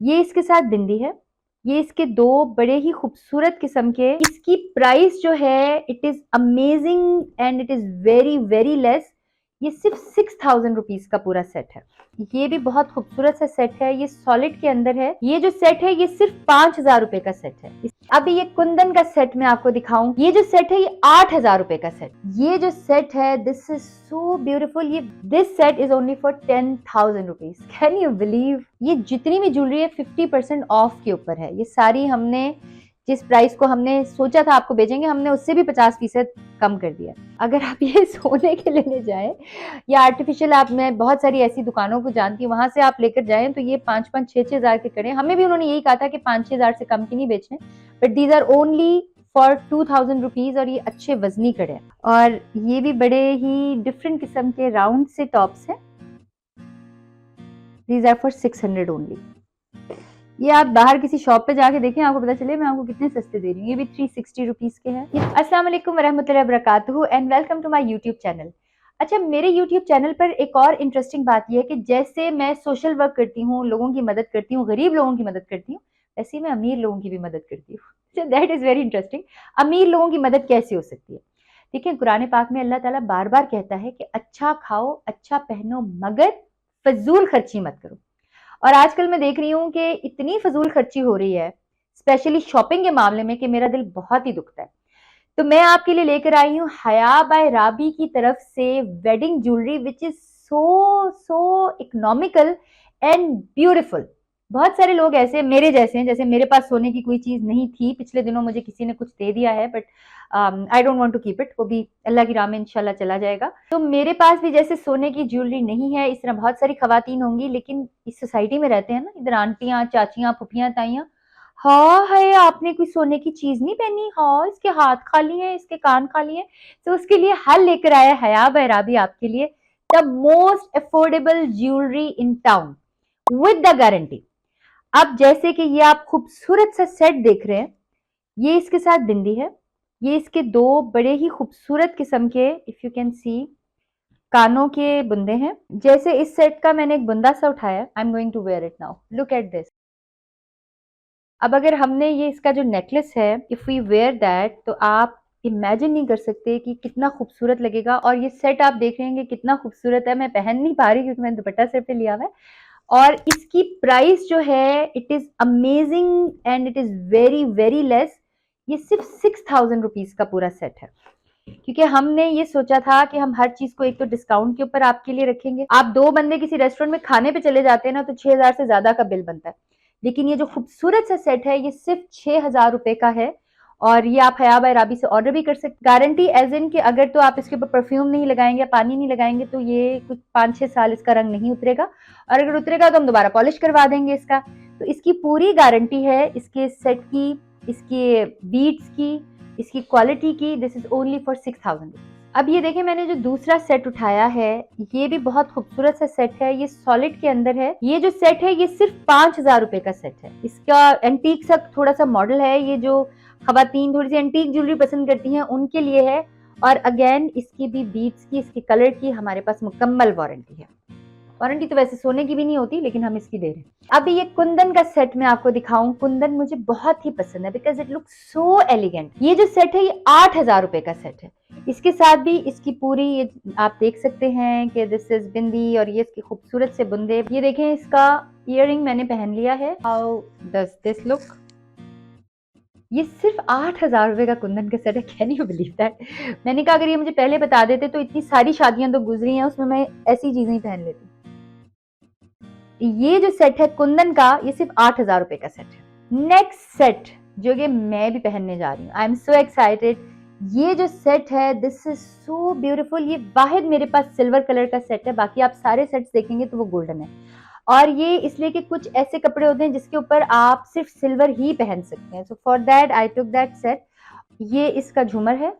ये इसके साथ बिंदी है। ये इसके दो बड़े ही खूबसूरत किस्म के, इसकी प्राइस जो है it is amazing and it is very very less. ये सिर्फ 6000 रुपीज का पूरा सेट है। ये भी बहुत खूबसूरत सा सेट है। ये सॉलिड के अंदर है। ये जो सेट है ये सिर्फ 5000 रुपए का सेट है। अभी ये कुंदन का सेट मैं आपको दिखाऊं। ये जो सेट है ये 8000 रुपए का सेट। ये जो सेट है दिस इज सो ब्यूटीफुल। ये this set is only for 10,000 rupees. Can you believe? ये जितनी भी ज्वेलरी है 50% ऑफ के ऊपर है। ये सारी हमने जिस प्राइस को हमने सोचा था आपको बेचेंगे, हमने उससे भी 50% कम कर दिया। अगर आप ये सोने के लेने जाएं या आर्टिफिशियल, आप, मैं बहुत सारी ऐसी दुकानों को जानती हूँ, वहां से आप लेकर जाएं तो ये 5-5, 6-6 हजार के कड़े। हमें भी उन्होंने यही कहा था कि 5-6 हजार से कम की नहीं बेचने, but these are only for 2000 rupees. और ये अच्छे वजनी कड़े हैं। और ये भी बड़े ही डिफरेंट किस्म के राउंड से टॉप्स हैं। These are for 600 only. ये आप बाहर किसी शॉप पे जाके देखें, आपको पता चले मैं आपको कितने सस्ते दे रही हूँ। ये भी 360 रुपीज के हैं। अस्सलाम वालेकुम वरहमतुल्लाहि वबरकातुहू and welcome to my YouTube channel. अच्छा, मेरे यूट्यूब चैनल पर एक और इंटरेस्टिंग बात यह है कि जैसे मैं सोशल वर्क करती हूँ, लोगों की मदद करती हूँ, गरीब लोगों की मदद करती हूँ, वैसे ही मैं अमीर लोगों की भी मदद करती हूँ। That is very interesting. अमीर लोगों की मदद कैसे हो सकती है? देखिए, कुरान पाक में अल्लाह ताला बार बार कहता है कि अच्छा खाओ, अच्छा पहनो, मगर फजूल खर्ची मत करो। और आजकल मैं देख रही हूँ कि इतनी फजूल खर्ची हो रही है, स्पेशली शॉपिंग के मामले में, कि मेरा दिल बहुत ही दुखता है। तो मैं आपके लिए लेकर आई हूँ हया बाय राबी की तरफ से wedding jewellery which is so so economical and beautiful. बहुत सारे लोग ऐसे मेरे जैसे हैं, जैसे मेरे पास सोने की कोई चीज नहीं थी, पिछले दिनों मुझे किसी ने कुछ दे दिया है, but I don't want to keep it. वो भी अल्लाह की राह में इंशाल्लाह चला जाएगा। तो मेरे पास भी जैसे सोने की ज्वेलरी नहीं है, इस तरह बहुत सारी खवातीन होंगी, लेकिन इस सोसाइटी में रहते हैं ना, इधर आंटियां, चाचियां, फुफियां, ताइयां, हाँ है, आपने कोई सोने की चीज नहीं पहनी, हाँ इसके हाथ खाली हैं, इसके कान खाली हैं। तो उसके लिए हल लेकर आया हया बैराबी आपके लिए, the most affordable jewellery in town with the guarantee. अब जैसे कि ये आप खूबसूरत सा सेट देख रहे हैं, ये इसके साथ बिंदी है। ये इसके दो बड़े ही खूबसूरत किस्म के, इफ यू कैन सी, कानों के बुंदे हैं। जैसे इस सेट का मैंने एक बुंदा सा उठाया, I am going to wear it now, look at this. अब अगर हमने ये इसका जो नेकलेस है, इफ वी वेयर दैट, तो आप इमेजिन नहीं कर सकते कि कितना खूबसूरत लगेगा। और ये सेट आप देख रहे हैं कितना खूबसूरत है। मैं पहन नहीं पा रही क्योंकि मैंने दुपट्टा सिर पे लिया हुआ है। और इसकी प्राइस जो है it is amazing and it is very very less. ये सिर्फ 6000 रुपीज का पूरा सेट है। क्योंकि हमने ये सोचा था कि हम हर चीज को एक तो डिस्काउंट के ऊपर आपके लिए रखेंगे। आप दो बंदे किसी रेस्टोरेंट में खाने पे चले जाते हैं ना, तो 6000 से ज्यादा का बिल बनता है। लेकिन ये जो खूबसूरत सा सेट है ये सिर्फ 6000 रुपए का है। और ये आप हया बाय राबी से ऑर्डर भी कर सकते। गारंटी एज इन कि अगर तो आप इसके ऊपर परफ्यूम नहीं लगाएंगे, पानी नहीं लगाएंगे, तो ये कुछ 5-6 साल इसका रंग नहीं उतरेगा। और अगर उतरेगा तो हम दोबारा पॉलिश करवा देंगे इसका। तो इसकी पूरी गारंटी है इसके सेट की, इसके बीड्स की, इसकी क्वालिटी की। This is only for 6000। अब ये देखें, मैंने जो दूसरा सेट उठाया है, ये भी बहुत खूबसूरत सा सेट है। ये सॉलिड के अंदर है। ये जो सेट है ये सिर्फ 5000 रुपए का सेट है। इसका एंटीक सा थोड़ा सा मॉडल है। ये जो खवातीन थोड़ी सी एंटीक ज्वेलरी पसंद करती हैं उनके लिए है। और अगेन इसकी भी बीड्स की, इसकी कलर की हमारे पास मुकम्मल वारंटी है। वारंटी तो वैसे सोने की भी नहीं होती, लेकिन हम इसकी दे रहे हैं। अभी ये कुंदन का सेट मैं आपको दिखाऊं। कुंदन मुझे बहुत ही पसंद है because it looks so elegant. ये जो सेट है ये 8000 रुपए का सेट है। इसके साथ भी इसकी पूरी, ये आप देख सकते हैं कि दिस इज बिंदी और ये इसके खूबसूरत से बुंदे। ये देखें, इसका ईयरिंग मैंने पहन लिया है। How does this look? ये सिर्फ 8000 रुपए का कुंदन का सेट है। Can you believe that? मैंने कहा अगर ये मुझे पहले बता देते तो इतनी सारी शादियां तो गुजरी हैं, उसमें मैं ऐसी चीजें ही पहन लेती। ये जो सेट है कुंदन का, ये सिर्फ 8000 रुपए का सेट है। नेक्स्ट सेट जो कि मैं भी पहनने जा रही हूँ, आई एम सो एक्साइटेड। ये जो सेट है दिस इज सो ब्यूटीफुल। ये वाहिद मेरे पास सिल्वर कलर का सेट है, बाकी आप सारे सेट्स देखेंगे तो वो गोल्डन है। और ये इसलिए कि कुछ ऐसे कपड़े होते हैं जिसके ऊपर आप सिर्फ सिल्वर ही पहन सकते हैं। So for that I took that set. ये इसका झूमर है।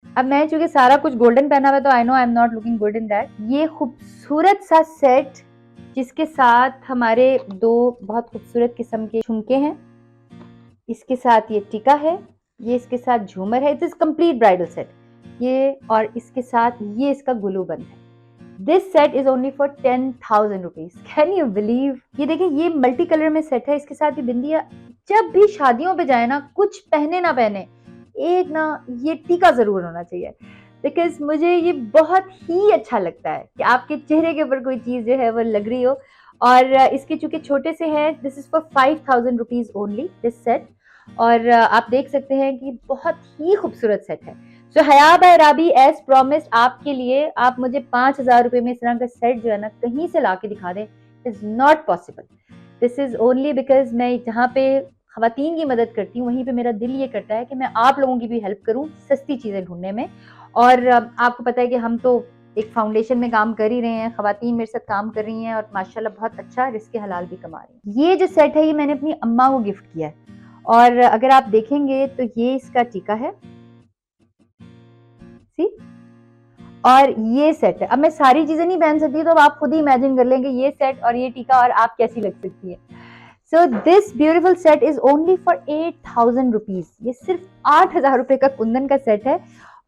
अब मैं चूंकि सारा कुछ गोल्डन पहना हुआ है तो I know I am not looking good in that. ये खूबसूरत सा सेट जिसके साथ हमारे दो बहुत खूबसूरत किस्म के झुमके हैं, इसके साथ ये टीका है, ये इसके साथ झूमर है। It is complete bridal set. ये और इसके साथ ये इसका गुलूबंद है। This set is only for 10,000 rupees. Can you believe? ये देखिए, ये मल्टी कलर में सेट है, इसके साथ ये बिंदिया। जब भी शादियों पे जाए ना, कुछ पहने ना पहने, एक ना ये टीका जरूर होना चाहिए, बिकॉज मुझे ये बहुत ही अच्छा लगता है कि आपके चेहरे के ऊपर कोई चीज जो है वो लग रही हो। और इसके चूंकि छोटे से हैं, this is for 5,000 rupees only this set. और आप देख सकते हैं कि बहुत ही खूबसूरत सेट है। सो हया बाय राबी, एज प्रॉमिस्ड, आपके लिए आप मुझे 5,000 रुपए में इस तरह का सेट जो है ना कहीं से ला के दिखा दें, is not possible. This is only because मैं जहाँ पे खवातीन की मदद करती हूँ, वहीं पे मेरा दिल ये करता है कि मैं आप लोगों की भी हेल्प करूँ सस्ती चीजें ढूंढने में। और आपको पता है कि हम तो एक फाउंडेशन में काम कर ही रहे हैं, खवातीन मेरे साथ काम कर रही हैं और माशाल्लाह बहुत अच्छा रिस्क हलाल भी कमा रही हैं। ये जो सेट है ये मैंने अपनी अम्मा को गिफ्ट किया है, और अगर आप देखेंगे तो ये इसका टीका है, सी। और ये सेट है। अब मैं सारी चीजें नहीं पहन सकती, तो अब आप खुद ही इमेजिन कर लेंगे ये सेट और ये टीका और आप कैसी लग सकती है। So this beautiful set is only for 8,000 rupees. ये सिर्फ 8,000 रुपए का कुंदन का सेट है।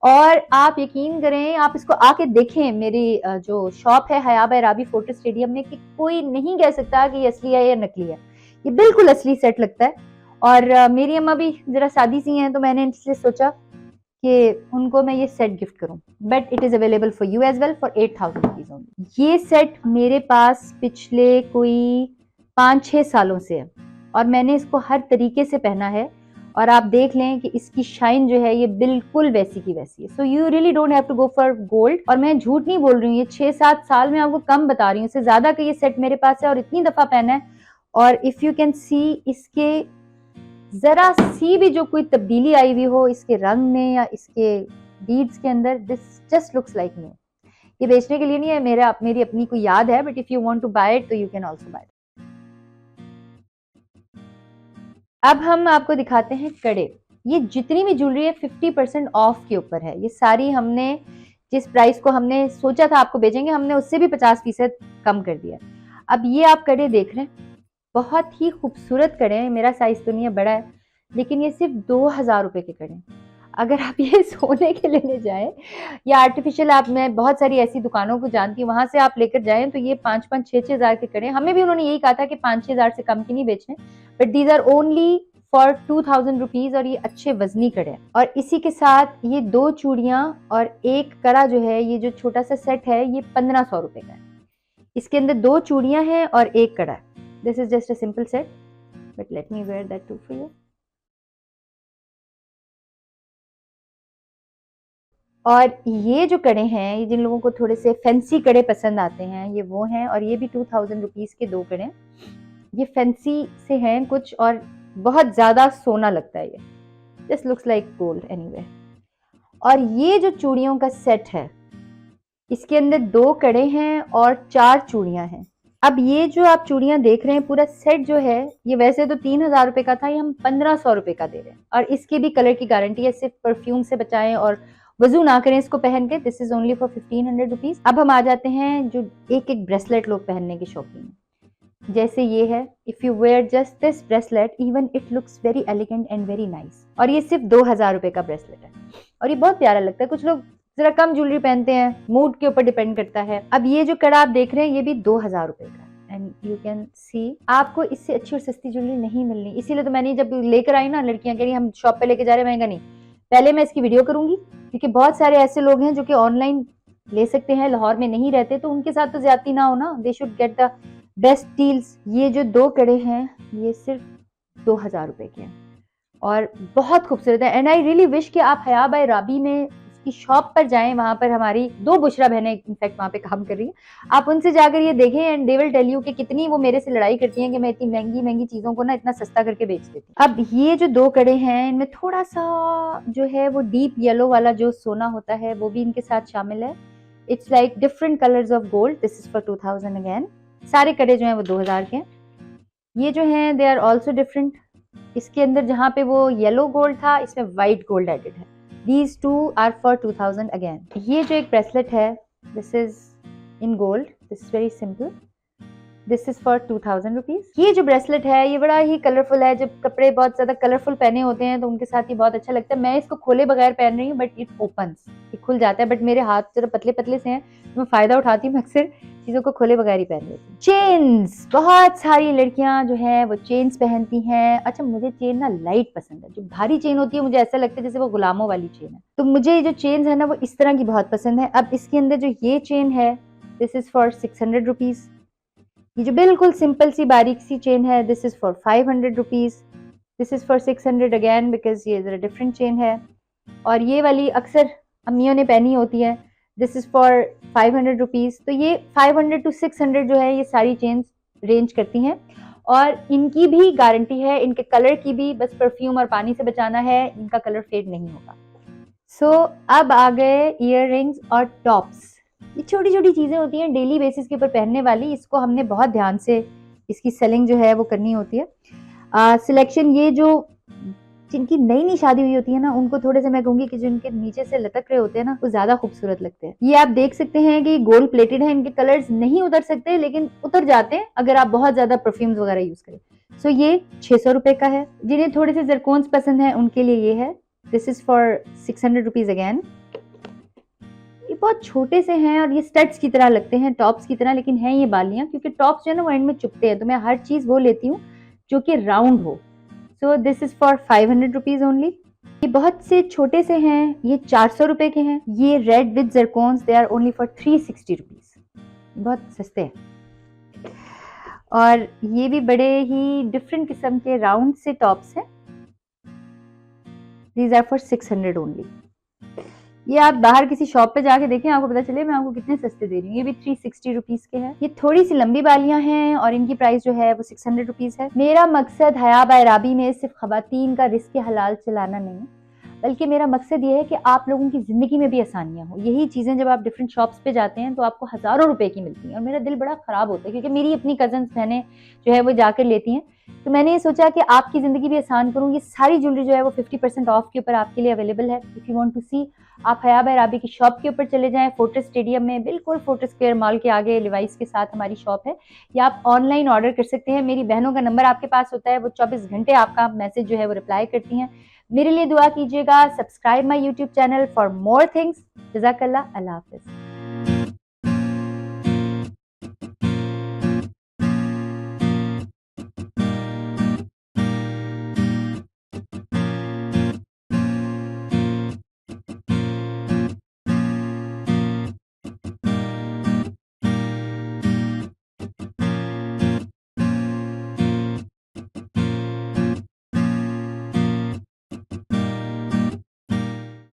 और आप यकीन करें, आप इसको आके देखें, मेरी जो शॉप है हया बाय राबी फोर्ट स्टेडियम में, कि कोई नहीं कह सकता कि ये असली है या नकली है। ये बिल्कुल असली सेट लगता है। और मेरी अम्मा भी जरा सादी सी हैं, तो मैंने इसलिए सोचा कि उनको मैं ये सेट गिफ्ट करूं। But it is available for you as well for 8,000 rupees only. ये सेट मेरे पास पिछले कोई 5-6 सालों से है, और मैंने इसको हर तरीके से पहना है। और आप देख लें कि इसकी शाइन जो है ये बिल्कुल वैसी की वैसी है। So you really don't have to go for gold. और मैं झूठ नहीं बोल रही हूँ, ये 6-7 साल में आपको कम बता रही हूँ, इससे ज्यादा का ये सेट मेरे पास है और इतनी दफा पहना है। और इफ यू कैन सी, इसके जरा सी भी जो कोई तब्दीली आई हुई हो इसके रंग में या इसके बीड्स के अंदर, this just looks like new. ये बेचने के लिए नहीं है, मेरी अपनी कोई याद है, but if you want to buy it तो यू कैन आल्सो बाय। अब हम आपको दिखाते हैं कड़े। ये जितनी भी ज्वेलरी है 50% ऑफ के ऊपर है। ये सारी हमने जिस प्राइस को हमने सोचा था आपको बेचेंगे, हमने उससे भी 50% कम कर दिया। अब ये आप कड़े देख रहे हैं, बहुत ही खूबसूरत कड़े हैं। मेरा साइज तो नहीं है, बड़ा है, लेकिन ये सिर्फ 2,000 रुपए के कड़े हैं। अगर आप ये सोने के लेने जाएं या आर्टिफिशियल, आप, मैं बहुत सारी ऐसी दुकानों को जानती हूँ, वहां से आप लेकर जाएं तो ये 5-5, 6-6 हजार के कड़े। हमें भी उन्होंने यही कहा था कि 5-6 हजार से कम की नहीं बेचने, but these are only for 2,000 rupees. और ये अच्छे वजनी कड़े हैं। और इसी के साथ ये 2 चूड़ियां और एक कड़ा जो है, ये जो छोटा सा सेट है, ये 1,500 रुपए का है। इसके अंदर 2 चूड़ियां हैं और एक कड़ा है। This is just a simple set, but let me wear that too for you. और ये जो कड़े हैं, ये जिन लोगों को थोड़े से फैंसी कड़े पसंद आते हैं, ये वो हैं। और ये भी 2,000 रुपीज के 2 कड़े। ये फैंसी से हैं कुछ, और बहुत ज्यादा सोना लगता है। ये just looks like gold anyway. और ये जो चूड़ियों का सेट है, इसके अंदर 2 कड़े हैं और 4 चूड़ियां हैं। अब ये जो आप चूड़ियां देख रहे हैं, पूरा सेट जो है, ये वैसे तो 3,000 रुपए का था, ये हम 1,500 रुपए का दे रहे हैं। और इसकी भी कलर की गारंटी है, सिर्फ परफ्यूम से बचाएं और वजू ना करें इसको पहन के। This is only for 1,500 rupees. अब हम आ जाते हैं जो एक एक ब्रेसलेट लोग पहनने के शौकीन हैं। जैसे ये है, if you wear just this bracelet, even it looks very elegant and very nice. और ये सिर्फ 2,000 रुपए का ब्रेसलेट है, और ये बहुत प्यारा लगता है। कुछ लोग जरा कम ज्वेलरी पहनते हैं, मूड के ऊपर डिपेंड करता है। अब ये जो कड़ा आप देख रहे हैं, ये भी 2,000 रुपए का है। एंड यू कैन सी, आपको इससे अच्छी और सस्ती ज्वेलरी नहीं मिलनी। इसीलिए तो मैंने जब लेकर आई ना, लड़कियां कह रही हम शॉप पे लेके जा रहे हैं, महंगा नहीं, पहले मैं इसकी वीडियो करूंगी, क्योंकि बहुत सारे ऐसे लोग हैं जो कि ऑनलाइन ले सकते हैं, लाहौर में नहीं रहते, तो उनके साथ तो ज्यादती ना हो ना, they should get the best deals. ये जो 2 कड़े हैं, ये सिर्फ 2,000 रुपए के हैं और बहुत खूबसूरत है। एंड आई रियली विश कि आप हया बाय राबी में उसकी शॉप पर जाएं। वहां पर हमारी 2 बुशरा बहनें इनफैक्ट वहां पे काम कर रही हैं, आप उनसे जाकर ये देखें, and they will tell you कि कितनी वो मेरे से लड़ाई करती हैं कि मैं इतनी महंगी महंगी चीजों को ना इतना सस्ता करके बेच देती हूँ। अब ये जो 2 कड़े हैं, इनमें थोड़ा सा जो है वो डीप येलो वाला जो सोना होता है, वो भी इनके साथ शामिल है। It's like different colours of gold. This is for 2,000 again. सारे कड़े जो हैं वो 2,000 के हैं। ये जो हैं दे आर ऑल्सो डिफरेंट। इसके अंदर जहां पे वो येलो गोल्ड था, इसमें व्हाइट गोल्ड एडेड है। These two are for 2,000 again. ये जो एक ब्रेसलेट है, this is in gold. This is very simple. This is for 2000 rupees. ये जो ब्रेसलेट है ये बड़ा ही कलरफुल है। जब कपड़े बहुत ज्यादा कलरफुल पहने होते हैं तो उनके साथ ये बहुत अच्छा लगता है। मैं इसको खोले बगैर पहन रही हूँ, बट इट ओपन्स, ये खुल जाता है, बट मेरे हाथ जरा पतले पतले से हैं तो मैं फायदा उठाती हूँ, अक्सर चीजों को खोले बगैर ही पहन लेती हूँ। चेन्स, बहुत सारी लड़कियां जो है वो चेन्स पहनती हैं। अच्छा, मुझे चेन ना लाइट पसंद है। जो भारी चेन होती है मुझे ऐसा लगता है जैसे वो गुलामों वाली चेन है, तो मुझे ये जो चेन है ना वो इस तरह की बहुत पसंद है। अब इसके अंदर जो ये चेन है, दिस इज फॉर 600 रुपीज। ये जो बिल्कुल सिंपल सी बारीक सी चेन है, this is for 500 rupees. This is for 600 again, because ये जरा डिफरेंट चेन है। और ये वाली अक्सर अम्मियों ने पहनी होती है, दिस इज फॉर 500 रुपीज। तो ये 500 to 600 जो है ये सारी चेन्स रेंज करती हैं, और इनकी भी गारंटी है, इनके कलर की भी। बस परफ्यूम और पानी से बचाना है, इनका कलर फेड नहीं होगा। सो अब आ गए इयर रिंग्स और टॉप्स। ये छोटी छोटी चीजें होती हैं डेली बेसिस के ऊपर पहनने वाली। इसको हमने बहुत ध्यान से इसकी सेलिंग जो है वो करनी होती है। सिलेक्शन ये जो जिनकी नई नई शादी हुई होती है ना, उनको थोड़े से मैं कहूंगी कि जिनके नीचे से लटक रहे होते हैं ना, वो ज्यादा खूबसूरत लगते हैं। ये आप देख सकते हैं कि गोल्ड प्लेटेड है, इनके कलर्स नहीं उतर सकते लेकिन उतर जाते हैं अगर आप बहुत ज्यादा परफ्यूम्स वगैरह यूज करें। सो ये 600 रुपए का है। जिन्हें थोड़े से जरकोन्स पसंद है उनके लिए ये है, this is for 600 rupees again. ये बहुत छोटे से हैं और ये स्टड्स की तरह लगते हैं, टॉप्स की तरह, लेकिन हैं ये बालियां, क्योंकि टॉप्स जो है ना वो एंड में चुपते हैं, तो मैं हर चीज वो लेती हूँ जो कि राउंड हो। So this is for 500 rupees only. ये बहुत से छोटे से हैं, ये 400 रुपए के हैं। ये red with zircons, they are only for 360 rupees, बहुत सस्ते हैं। और ये भी बड़े ही डिफरेंट किस्म के राउंड से टॉप्स हैं, दीज आर फॉर 600 ओनली। ये आप बाहर किसी शॉप पे जाके देखें, आपको पता चले मैं आपको कितने सस्ते दे रही हूँ। ये भी 360 रुपीज के हैं। ये थोड़ी सी लंबी बालियां हैं और इनकी प्राइस जो है वो 600 रुपीज है। मेरा मकसद हया बाय राबी में सिर्फ खवातीन का रिस्क हलाल चलाना नहीं है, बल्कि मेरा मकसद ये है कि आप लोगों की जिंदगी में भी आसानियां हो। यही चीजें जब आप डिफरेंट शॉप्स पे जाते हैं तो आपको हजारों रुपए की मिलती हैं, और मेरा दिल बड़ा खराब होता है, क्योंकि मेरी अपनी कजन बहनें जो है वो जाकर लेती हैं। तो मैंने ये सोचा कि आपकी जिंदगी भी आसान करूँ। ये सारी ज्वेलरी जो है वो 50% ऑफ के ऊपर आपके लिए अवेलेबल है। इफ यू वांट टू सी, आप हया बाय राबी की शॉप के ऊपर चले जाएं, फोर्टिस स्टेडियम में, बिल्कुल फोर्टिस स्क्वायर मॉल के आगे लिवाइस के साथ हमारी शॉप है। या आप ऑनलाइन ऑर्डर कर सकते हैं। मेरी बहनों का नंबर आपके पास होता है, वो 24 घंटे आपका मैसेज जो है वो रिप्लाई करती हैं। मेरे लिए दुआ कीजिएगा। Subscribe my YouTube channel for more things. जज़ाकल्लाह, अल्लाह हाफिज।